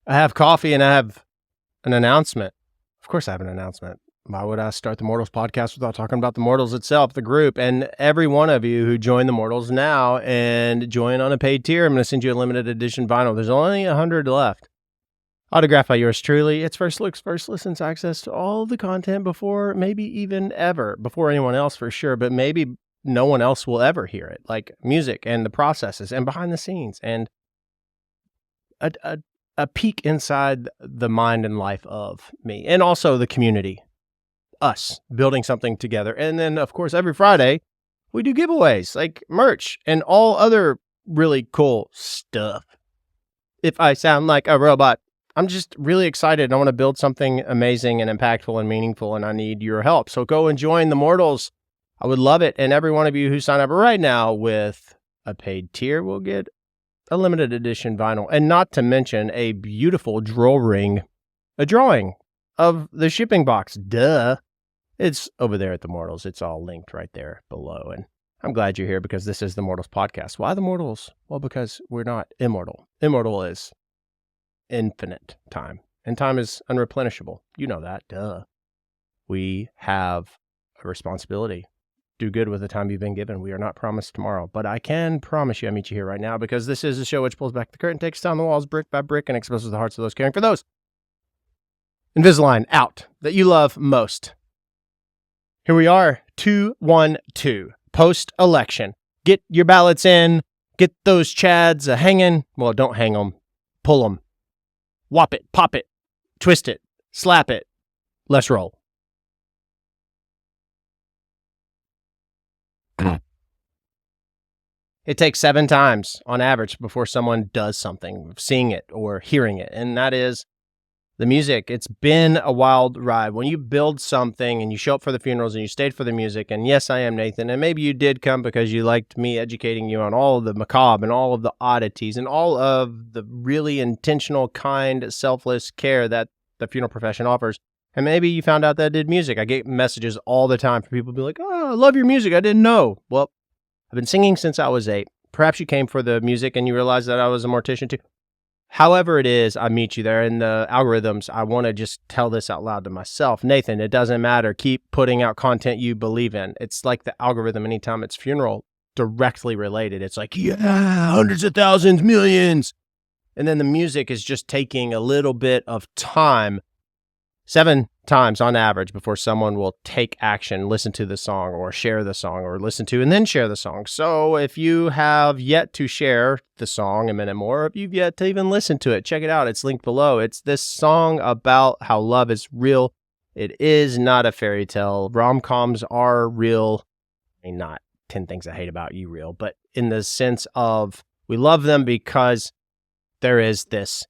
I have coffee and I have an announcement. Of course I have an announcement. Why would I start the Mortals podcast without talking about the Mortals itself, the group, and every one of you who join the Mortals now and join on a paid tier? I'm going to send you a limited edition vinyl. There's only 100 left. Autographed by yours truly. It's first looks, first listens, access to all the content before, maybe even ever, before anyone else for sure, but maybe no one else will ever hear it. Like music and the processes and behind the scenes and a peek inside the mind and life of me, and also the community, us building something together. And then, of course, every Friday we do giveaways like merch and all other really cool stuff. If I sound like a robot, I'm just really excited. I want to build something amazing and impactful and meaningful, and I need your help. So go and join the Mortals. I would love it. And every one of you who sign up right now with a paid tier will get a limited edition vinyl, and not to mention a beautiful drawing of the shipping box. Duh. It's over there at the Mortals. It's all linked right there below. And I'm glad you're here because this is the Mortals podcast. Why the Mortals? Well, because we're not immortal. Immortal is infinite time, and time is unreplenishable. You know that. Duh. We have a responsibility. Do good with the time you've been given. We are not promised tomorrow, but I can promise you I meet you here right now, because this is a show which pulls back the curtain, takes down the walls brick by brick, and exposes the hearts of those caring for those Invisalign out that you love most. Here we are, 2-1-2, post-election. Get your ballots in, get those chads hanging. Well, don't hang them, pull them, whop it, pop it, twist it, slap it. Let's roll. It takes 7 times on average before someone does something, seeing it or hearing it. And that is the music. It's been a wild ride. When you build something and you show up for the funerals and you stayed for the music, and yes, I am Nathan, and maybe you did come because you liked me educating you on all of the macabre and all of the oddities and all of the really intentional, kind, selfless care that the funeral profession offers. And maybe you found out that I did music. I get messages all the time from people be like, "Oh, I love your music. I didn't know." Well, I've been singing since I was 8. Perhaps you came for the music and you realized that I was a mortician too. However it is, I meet you there. In the algorithms, I want to just tell this out loud to myself. Nathan, it doesn't matter. Keep putting out content you believe in. It's like the algorithm anytime it's funeral directly related. It's like, yeah, hundreds of thousands, millions. And then the music is just taking a little bit of time, 7 times on average, before someone will take action, listen to the song or share the song, or listen to and then share the song. So if you have yet to share the song a minute more, if you've yet to even listen to it, check it out. It's linked below. It's this song about how love is real. It is not a fairy tale. Rom-coms are real. I mean, not 10 Things I Hate About You real, but in the sense of we love them because there is this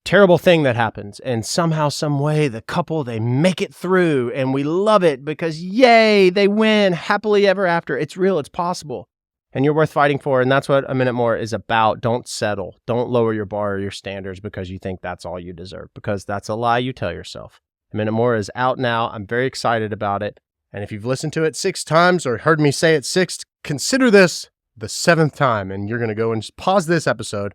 terrible thing that happens, and somehow, some way, the couple, they make it through, and we love it because, yay, they win happily ever after. It's real, it's possible, and you're worth fighting for, and that's what A Minute More is about. Don't settle. Don't lower your bar or your standards because you think that's all you deserve, because that's a lie you tell yourself. A Minute More is out now. I'm very excited about it, and if you've listened to it 6 times or heard me say it 6, consider this the 7th time, and you're going to go and just pause this episode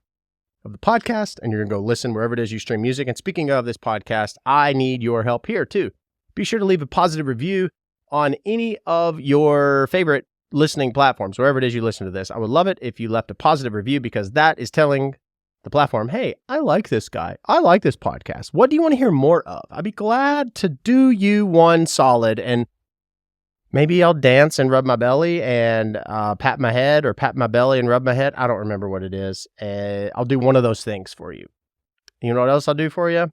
of the podcast, and you're going to go listen wherever it is you stream music. And speaking of this podcast, I need your help here too. Be sure to leave a positive review on any of your favorite listening platforms, wherever it is you listen to this. I would love it if you left a positive review, because that is telling the platform, hey, I like this guy. I like this podcast. What do you want to hear more of? I'd be glad to do you one solid, and maybe I'll dance and rub my belly and pat my head, or pat my belly and rub my head. I don't remember what it is. I'll do one of those things for you. You know what else I'll do for you?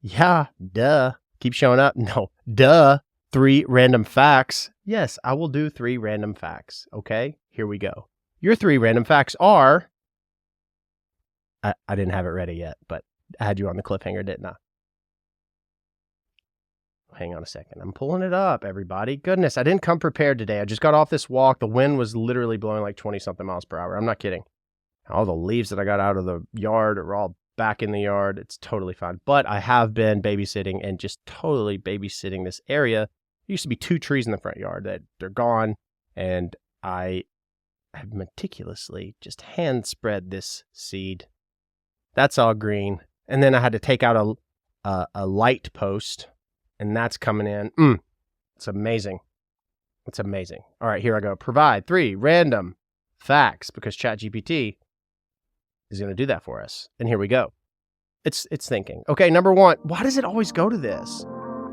Yeah, duh. Keep showing up. No, duh. 3 random facts. Yes, I will do 3 random facts. Okay, here we go. Your 3 random facts are... I didn't have it ready yet, but I had you on the cliffhanger, didn't I? Hang on a second. I'm pulling it up, everybody. Goodness, I didn't come prepared today. I just got off this walk. The wind was literally blowing like 20-something miles per hour. I'm not kidding. All the leaves that I got out of the yard are all back in the yard. It's totally fine. But I have been babysitting, and just totally babysitting this area. There used to be 2 trees in the front yard that they're gone, and I have meticulously just hand spread this seed. That's all green. And then I had to take out a light post, and that's coming in. It's amazing. It's amazing. All right, here I go. Provide 3 random facts, because ChatGPT is going to do that for us. And here we go. It's thinking. Okay, number 1. Why does it always go to this?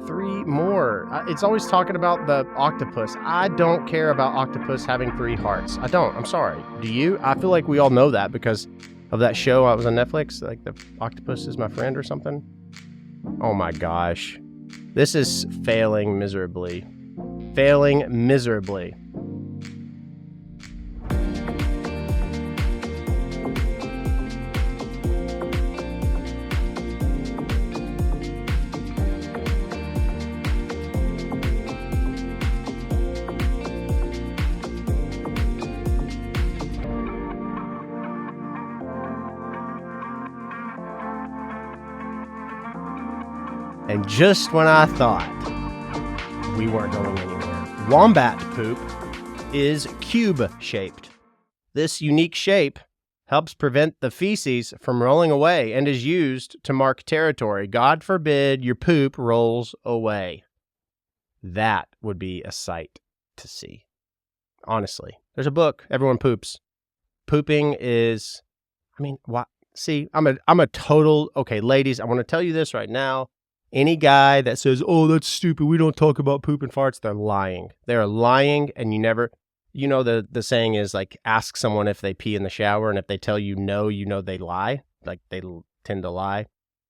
3 more. It's always talking about the octopus. I don't care about octopus having 3 hearts. I don't. I'm sorry. Do you? I feel like we all know that because of that show I was on Netflix, like the octopus is my friend or something. Oh my gosh. This is failing miserably. Failing miserably. And just when I thought we weren't going anywhere, wombat poop is cube-shaped. This unique shape helps prevent the feces from rolling away and is used to mark territory. God forbid your poop rolls away. That would be a sight to see. Honestly, there's a book. Everyone poops. Pooping is, what? See, I'm a total, okay, ladies, I want to tell you this right now. Any guy that says, oh, that's stupid, we don't talk about poop and farts, they're lying. They're lying, and the saying is like, ask someone if they pee in the shower, and if they tell you no, they lie. Like, they tend to lie.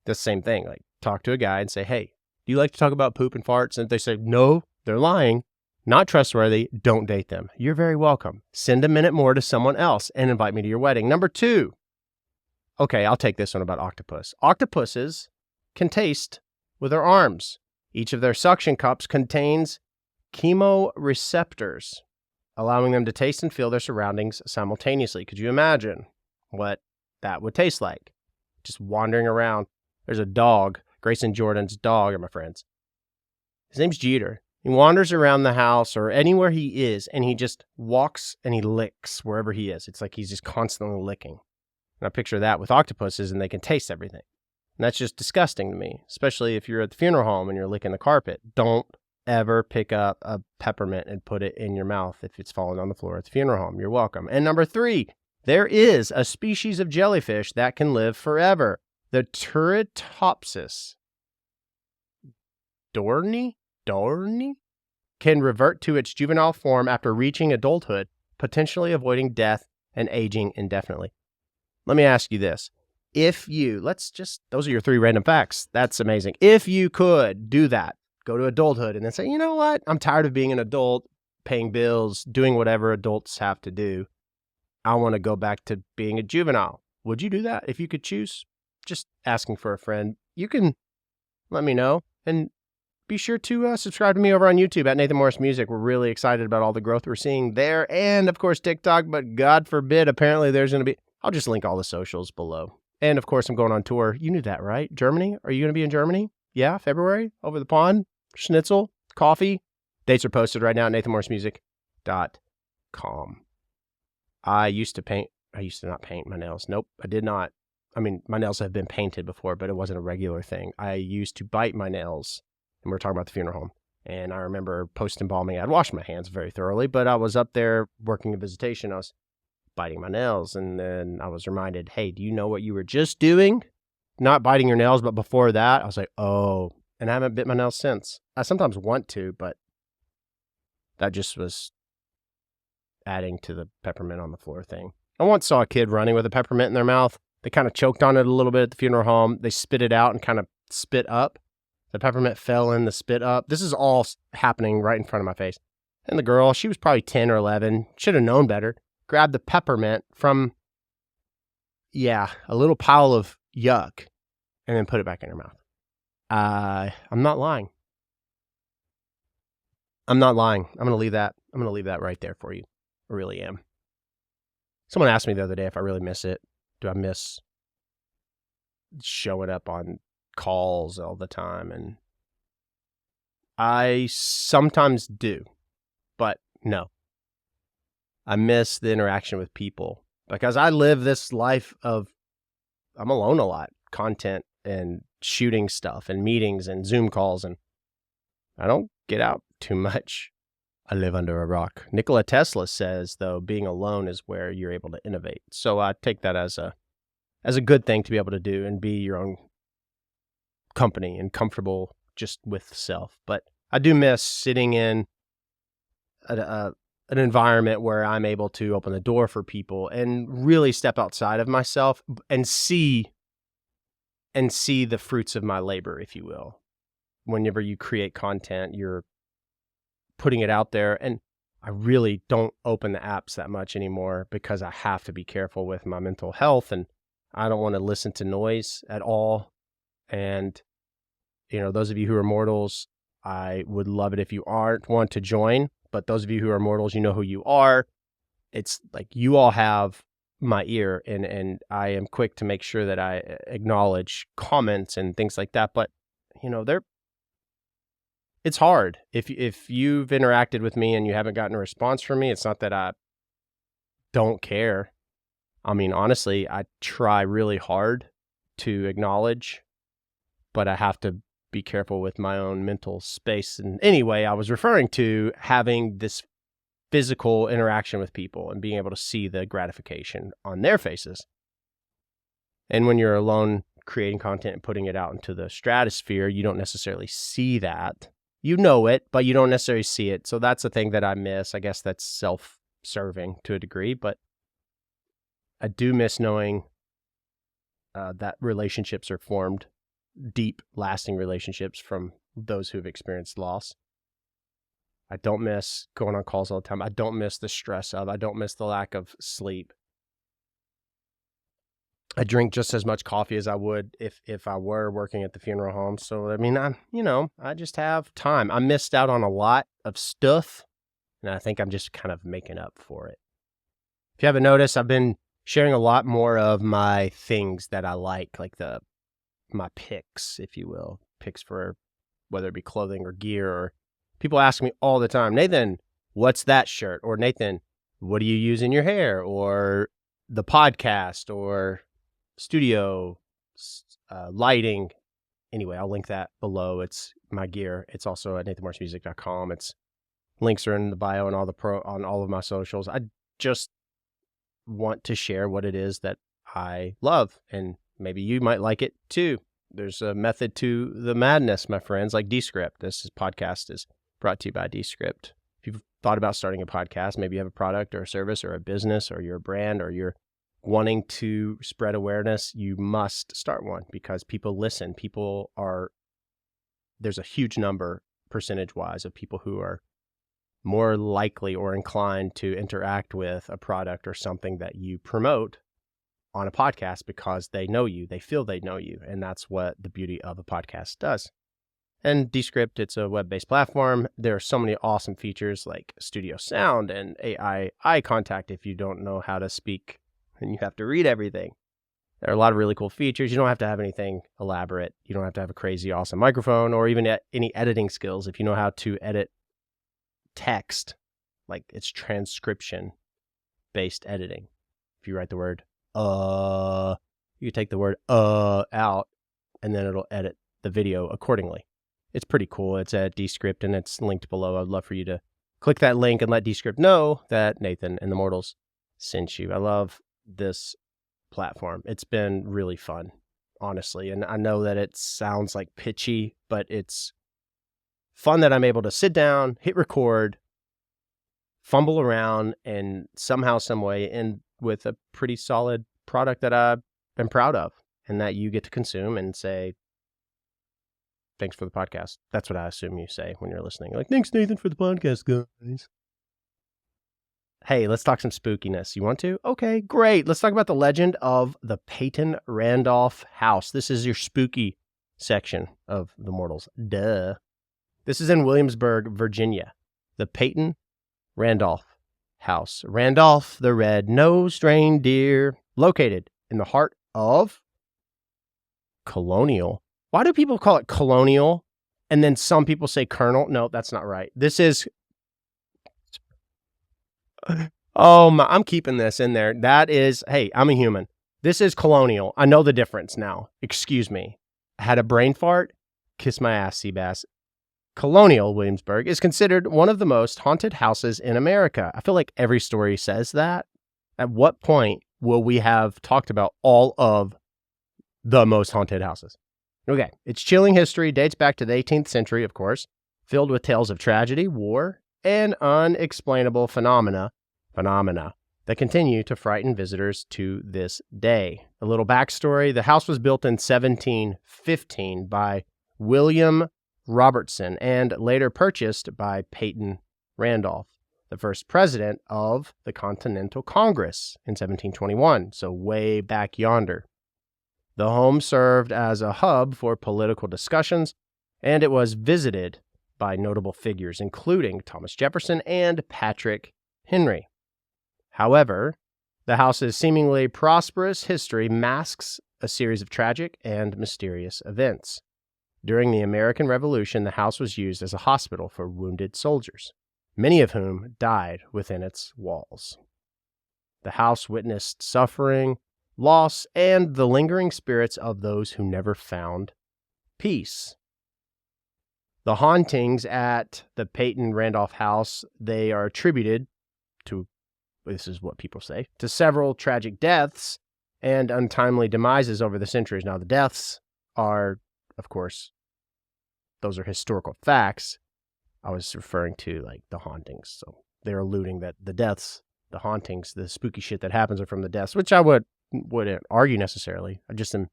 The same thing. Like, talk to a guy and say, hey, do you like to talk about poop and farts? And if they say, no, they're lying, not trustworthy, don't date them. You're very welcome. Send a minute more to someone else and invite me to your wedding. Number 2. Okay, I'll take this one about octopus. Octopuses can taste with their arms. Each of their suction cups contains chemoreceptors, allowing them to taste and feel their surroundings simultaneously. Could you imagine what that would taste like? Just wandering around. There's a dog, Grayson Jordan's dog, are my friends. His name's Jeter. He wanders around the house or anywhere he is, and he just walks and he licks wherever he is. It's like he's just constantly licking. And I picture that with octopuses, and they can taste everything. And that's just disgusting to me, especially if you're at the funeral home and you're licking the carpet. Don't ever pick up a peppermint and put it in your mouth if it's fallen on the floor at the funeral home. You're welcome. And number 3, there is a species of jellyfish that can live forever. The Turritopsis dohrnii can revert to its juvenile form after reaching adulthood, potentially avoiding death and aging indefinitely. Let me ask you this. Those are your 3 random facts. That's amazing. If you could do that, go to adulthood and then say, you know what? I'm tired of being an adult, paying bills, doing whatever adults have to do. I want to go back to being a juvenile. Would you do that if you could choose? Just asking for a friend. You can let me know. And be sure to subscribe to me over on YouTube at Nathan Morris Music. We're really excited about all the growth we're seeing there. And, of course, TikTok. But God forbid, apparently there's going to be... I'll just link all the socials below. And, of course, I'm going on tour. You knew that, right? Germany? Are you going to be in Germany? Yeah, February? Over the pond? Schnitzel? Coffee? Dates are posted right now at nathanmorrismusic.com. I used to not paint my nails. Nope, I did not. My nails have been painted before, but it wasn't a regular thing. I used to bite my nails, and we're talking about the funeral home. And I remember post-embalming. I'd washed my hands very thoroughly, but I was up there working a visitation. I was biting my nails, and then I was reminded, hey, do you know what you were just doing? Not biting your nails, but before that, I was like, oh, and I haven't bit my nails since. I sometimes want to, but that just was adding to the peppermint on the floor thing. I once saw a kid running with a peppermint in their mouth. They kind of choked on it a little bit at the funeral home. They spit it out and kind of spit up. The peppermint fell in the spit up. This is all happening right in front of my face. And the girl, she was probably 10 or 11, should have known better, grabbed the peppermint from, a little pile of yuck and then put it back in her mouth. I'm not lying. I'm going to leave that right there for you. I really am. Someone asked me the other day if I really miss it. Do I miss showing up on calls all the time? And I sometimes do, but no. I miss the interaction with people because I live this life of, I'm alone a lot. content and shooting stuff and meetings and Zoom calls, and I don't get out too much. I live under a rock. Nikola Tesla says, though, being alone is where you're able to innovate. So I take that as a good thing to be able to do and be your own company and comfortable just with self. But I do miss sitting in an environment where I'm able to open the door for people and really step outside of myself and see the fruits of my labor, if you will. Whenever you create content, you're putting it out there. And I really don't open the apps that much anymore because I have to be careful with my mental health, and I don't want to listen to noise at all. And, those of you who are mortals, I would love it if you aren't want to join. But those of you who are mortals, you know who you are. It's like you all have my ear, and I am quick to make sure that I acknowledge comments and things like that. But, it's hard. If you've interacted with me and you haven't gotten a response from me, it's not that I don't care. I mean, honestly, I try really hard to acknowledge, but I have to be careful with my own mental space. And anyway, I was referring to having this physical interaction with people and being able to see the gratification on their faces. And when you're alone creating content and putting it out into the stratosphere, you don't necessarily see that. You know it, but you don't necessarily see it. So that's the thing that I miss. I guess that's self-serving to a degree, but I do miss knowing that relationships are formed, deep, lasting relationships from those who've experienced loss. I don't miss going on calls all the time. I don't miss the stress I don't miss the lack of sleep. I drink just as much coffee as I would if I were working at the funeral home. So, I mean, I just have time. I missed out on a lot of stuff, and I think I'm just kind of making up for it. If you haven't noticed, I've been sharing a lot more of my things that I like my picks, if you will. Picks for whether it be clothing or gear. Or people ask me all the time, Nathan, what's that shirt? Or Nathan, what do you use in your hair? Or the podcast, or studio, lighting. Anyway, I'll link that below. It's my gear. It's also at nathanmarshmusic.com. Links are in the bio and on all of my socials. I just want to share what it is that I love, and maybe you might like it too. There's a method to the madness, my friends, like Descript. This podcast is brought to you by Descript. If you've thought about starting a podcast, maybe you have a product or a service or a business or you're a brand or you're wanting to spread awareness, you must start one because people listen. There's a huge number, percentage-wise, of people who are more likely or inclined to interact with a product or something that you promote on a podcast because they know you, they feel they know you, and that's what the beauty of a podcast does. And Descript, it's a web-based platform. There are so many awesome features like studio sound and AI eye contact if you don't know how to speak and you have to read everything. There are a lot of really cool features. You don't have to have anything elaborate. You don't have to have a crazy awesome microphone or even any editing skills. If you know how to edit text, like it's transcription-based editing. If you write the word you take the word out, and then it'll edit the video accordingly. It's pretty cool. It's at Descript, and it's linked below. I'd love for you to click that link and let Descript know that Nathan and the Mortals sent you. I love this platform. It's been really fun, honestly. And I know that it sounds like pitchy, but it's fun that I'm able to sit down, hit record, fumble around, and somehow, some way end with a pretty solid product that I am proud of and that you get to consume and say, thanks for the podcast. That's what I assume you say when you're listening. Like, thanks, Nathan, for the podcast, guys. Hey, let's talk some spookiness. You want to? Okay, great. Let's talk about the legend of the Peyton Randolph house. This is your spooky section of the Mortals. Duh. This is in Williamsburg, Virginia. The Peyton Randolph house. Randolph the red-nosed reindeer, located in the heart of Colonial. Why do people call it Colonial? And then some people say Colonel. No, that's not right. This is... Oh, I'm keeping this in there. That is, hey, I'm a human. This is colonial. I know the difference now. Excuse me. I had a brain fart. Kiss my ass, Seabass. Colonial Williamsburg is considered one of the most haunted houses in America. I feel like every story says that. At what point will we have talked about all of the most haunted houses? Okay, its chilling history dates back to the 18th century, of course, filled with tales of tragedy, war, and unexplainable phenomena that continue to frighten visitors to this day. A little backstory: the house was built in 1715 by William Robertson and later purchased by Peyton Randolph, the first president of the Continental Congress in 1721, so way back yonder. The home served as a hub for political discussions, and it was visited by notable figures, including Thomas Jefferson and Patrick Henry. However, the house's seemingly prosperous history masks a series of tragic and mysterious events. During the American Revolution, the house was used as a hospital for wounded soldiers, many of whom died within its walls. The house witnessed suffering, loss, and the lingering spirits of those who never found peace. The hauntings at the Peyton Randolph house, they are attributed to, this is what people say, to several tragic deaths and untimely demises over the centuries. Now, the deaths are, of course, those are historical facts. I was referring to, like, the hauntings. So they're alluding that the deaths, the hauntings, the spooky shit that happens are from the deaths, which I wouldn't argue necessarily. I just am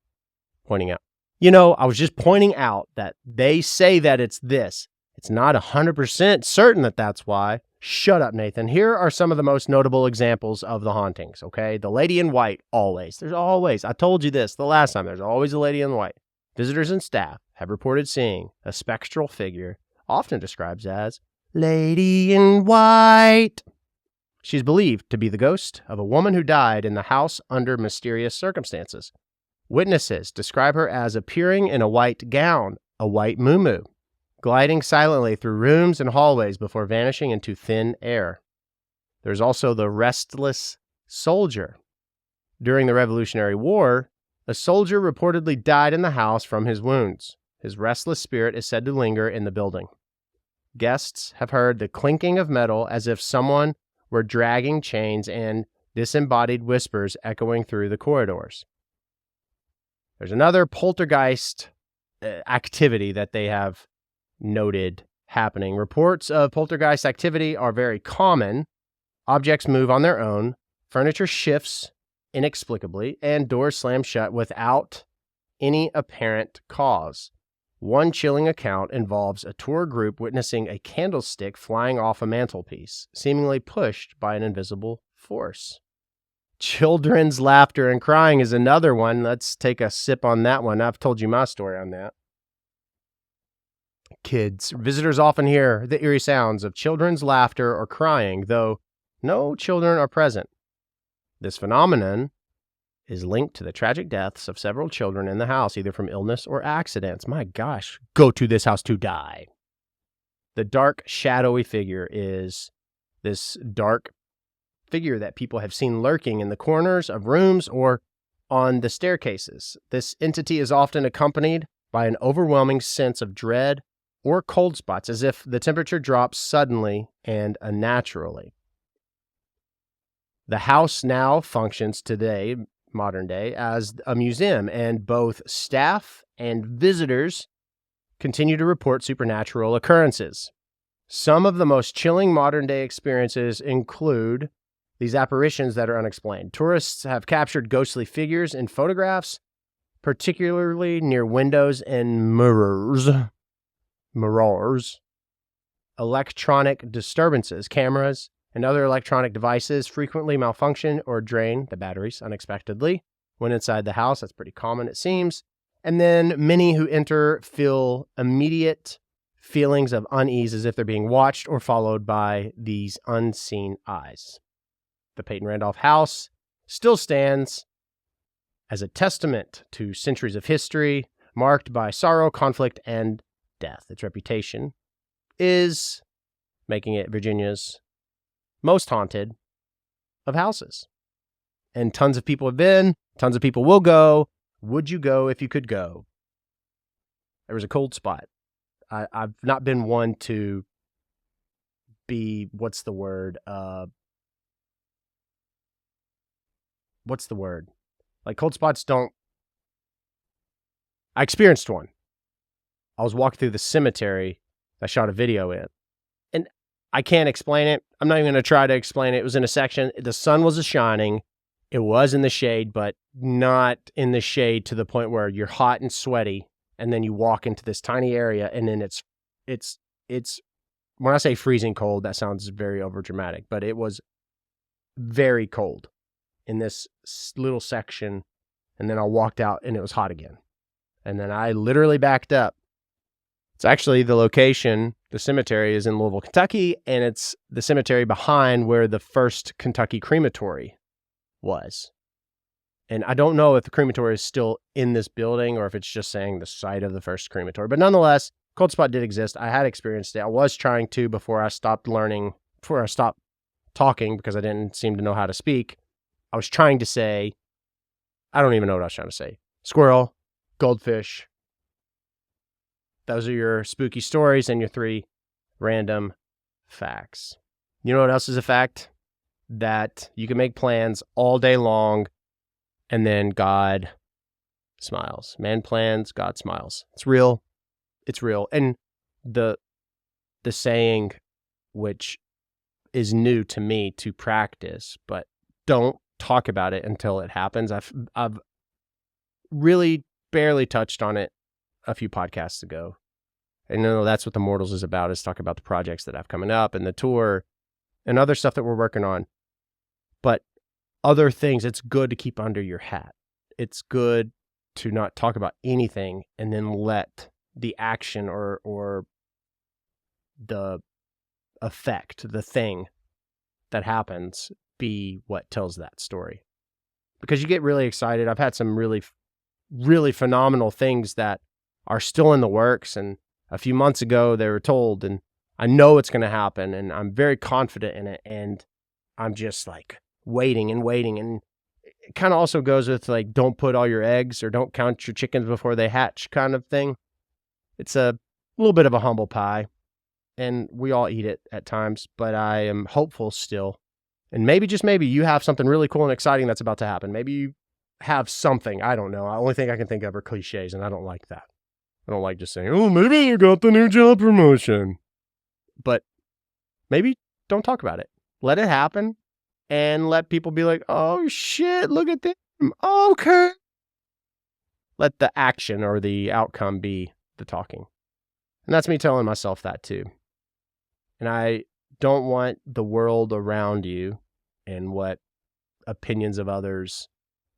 pointing out. I was just pointing out that they say that it's this. It's not 100% certain that that's why. Shut up, Nathan. Here are some of the most notable examples of the hauntings, okay? The lady in white, always. There's always, I told you this the last time, there's always a lady in white. Visitors and staff have reported seeing a spectral figure, often described as Lady in White. She's believed to be the ghost of a woman who died in the house under mysterious circumstances. Witnesses describe her as appearing in a white gown, a white muumuu, gliding silently through rooms and hallways before vanishing into thin air. There's also the restless soldier. During the Revolutionary War, a soldier reportedly died in the house from his wounds. His restless spirit is said to linger in the building. Guests have heard the clinking of metal as if someone were dragging chains and disembodied whispers echoing through the corridors. There's another poltergeist activity that they have noted happening. Reports of poltergeist activity are very common. Objects move on their own, furniture shifts inexplicably, and doors slam shut without any apparent cause. One chilling account involves a tour group witnessing a candlestick flying off a mantelpiece, seemingly pushed by an invisible force. Children's laughter and crying is another one. Let's take a sip on that one. I've told you my story on that. Kids. Visitors often hear the eerie sounds of children's laughter or crying, though no children are present. This phenomenon is linked to the tragic deaths of several children in the house, either from illness or accidents. My gosh, go to this house to die. The dark, shadowy figure is this dark figure that people have seen lurking in the corners of rooms or on the staircases. This entity is often accompanied by an overwhelming sense of dread or cold spots, as if the temperature drops suddenly and unnaturally. The house now functions today, modern day, as a museum, and both staff and visitors continue to report supernatural occurrences. Some of the most chilling modern day experiences include these apparitions that are unexplained. Tourists have captured ghostly figures in photographs, particularly near windows and mirrors. Electronic disturbances, cameras, and other electronic devices frequently malfunction or drain the batteries unexpectedly when inside the house. That's pretty common, it seems. And then many who enter feel immediate feelings of unease as if they're being watched or followed by these unseen eyes. The Peyton Randolph house still stands as a testament to centuries of history marked by sorrow, conflict, and death. Its reputation is making it Virginia's most haunted of houses. And tons of people have been, Tons of people will go. Would you go if you could go? There was a cold spot. I've not been one to be, what's the word? Like, cold spots don't... I experienced one. I was walking through the cemetery I shot a video in. And I can't explain it. I'm not even going to try to explain it. It was in a section. The sun was shining. It was in the shade, but not in the shade to the point where you're hot and sweaty. And then you walk into this tiny area, and then it's when I say freezing cold, that sounds very overdramatic, but it was very cold in this little section. And then I walked out and it was hot again. And then I literally backed up. It's actually the location, the cemetery is in Louisville, Kentucky, and it's the cemetery behind where the first Kentucky crematory was. And I don't know if the crematory is still in this building or if it's just saying the site of the first crematory. But nonetheless, cold spot did exist. I had experienced it. I was trying to before I stopped talking because I didn't seem to know how to speak. I was trying to say, I don't even know what I was trying to say. Squirrel, goldfish. Those are your spooky stories and your 3 random facts. You know what else is a fact? That you can make plans all day long and then God smiles. Man plans, God smiles. It's real. It's real. And the saying, which is new to me to practice, but don't talk about it until it happens. I've really barely touched on it a few podcasts ago. And that's what the Mortals is about, is talk about the projects that have coming up and the tour and other stuff that we're working on. But other things, it's good to keep under your hat. It's good to not talk about anything and then let the action or the effect, the thing that happens, be what tells that story. Because you get really excited. I've had some really, really phenomenal things that are still in the works, and a few months ago they were told, and I know it's going to happen, and I'm very confident in it, and I'm just like waiting. And it kind of also goes with like, don't put all your eggs or don't count your chickens before they hatch kind of thing. It's a little bit of a humble pie, and we all eat it at times, but I am hopeful still. And maybe, just maybe, you have something really cool and exciting that's about to happen. Maybe you have something. I don't know. The only thing I can think of are cliches, and I don't like that. I don't like just saying, oh, maybe you got the new job promotion. But maybe don't talk about it. Let it happen and let people be like, oh, shit, look at them. Okay. Let the action or the outcome be the talking. And that's me telling myself that too. And I don't want the world around you and what opinions of others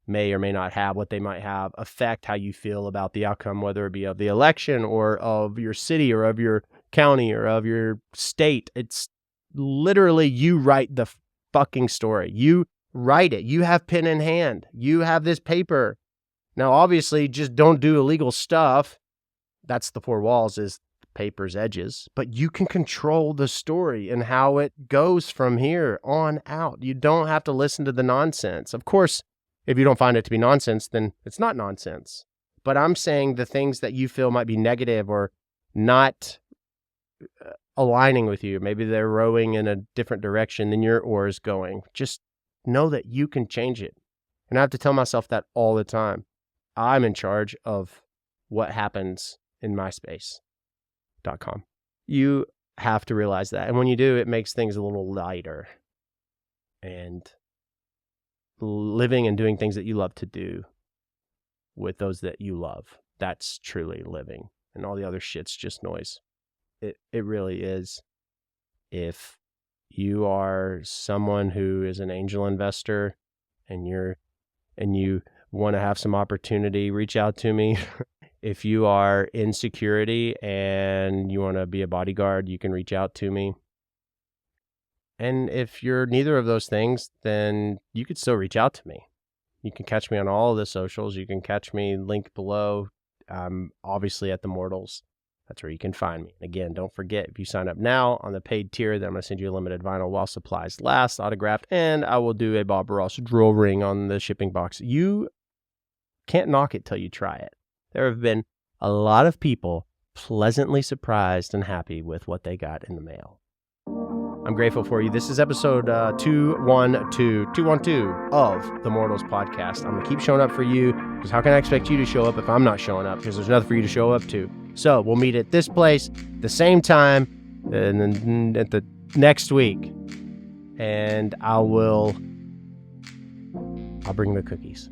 may or may not have, what they might have, affect how you feel about the outcome, whether it be of the election or of your city or of your county or of your state. It's literally, you write the fucking story. You write it. You have pen in hand. You have this paper. Now, obviously, just don't do illegal stuff. That's the 4 walls, is paper's edges. But you can control the story and how it goes from here on out. You don't have to listen to the nonsense. Of course, if you don't find it to be nonsense, then it's not nonsense. But I'm saying the things that you feel might be negative or not aligning with you, maybe they're rowing in a different direction than your oar is going, just know that you can change it. And I have to tell myself that all the time. I'm in charge of what happens in my space.com. You have to realize that. And when you do, it makes things a little lighter. And living and doing things that you love to do with those that you love, that's truly living. And all the other shit's just noise. It really is. If you are someone who is an angel investor and you want to have some opportunity, reach out to me. If you are in security and you want to be a bodyguard, you can reach out to me. And if you're neither of those things, then you could still reach out to me. You can catch me on all of the socials. You can catch me, link below. Obviously at the Mortals. That's where you can find me. Again, don't forget, if you sign up now on the paid tier, then I'm going to send you a limited vinyl while supplies last, autographed, and I will do a Bob Ross drill ring on the shipping box. You can't knock it till you try it. There have been a lot of people pleasantly surprised and happy with what they got in the mail. I'm grateful for you. This is episode 212 of the Mortals Podcast. I'm going to keep showing up for you, because how can I expect you to show up if I'm not showing up? Because there's nothing for you to show up to. So we'll meet at this place, the same time, and then at the next week. And I'll bring the cookies.